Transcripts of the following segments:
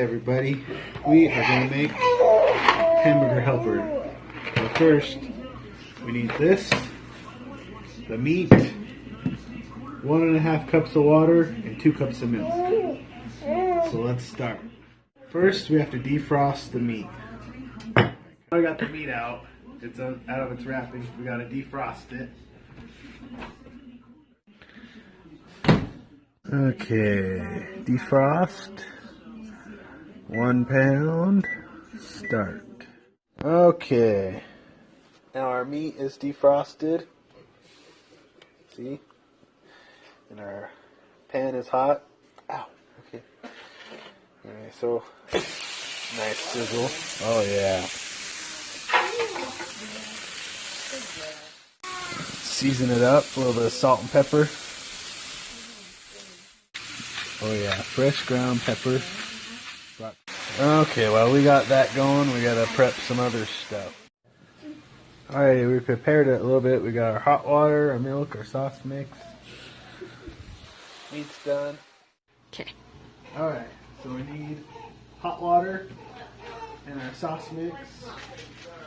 everybody, we are going to make Hamburger Helper. So first, we need this, the meat, 1.5 cups of water, and 2 cups of milk. So let's start. First, we have to defrost the meat. I got the meat out. It's out of its wrapping. We got to defrost it. Okay, defrost. 1 pound. Start. Okay. Now our meat is defrosted. See? And our pan is hot. Ow. Okay. Alright, so nice sizzle. Oh yeah. Season it up, a little bit of salt and pepper. Oh yeah, fresh ground pepper. Okay, well we got that going, we gotta prep some other stuff. Alright, we prepared it a little bit. We got our hot water, our milk, our sauce mix. Meat's done. Okay. Alright, so we need hot water and our sauce mix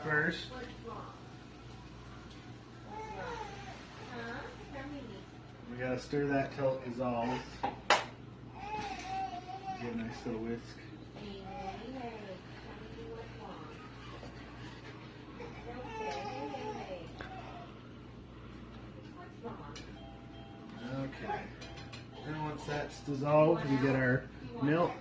first. We gotta stir that till it dissolves. Get a nice little whisk. Okay. And once that's dissolved, we get our milk.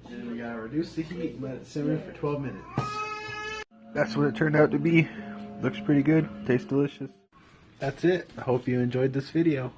And we gotta reduce the heat and let it simmer for 12 minutes. That's what it turned out to be. Looks pretty good. Tastes delicious. That's it. I hope you enjoyed this video.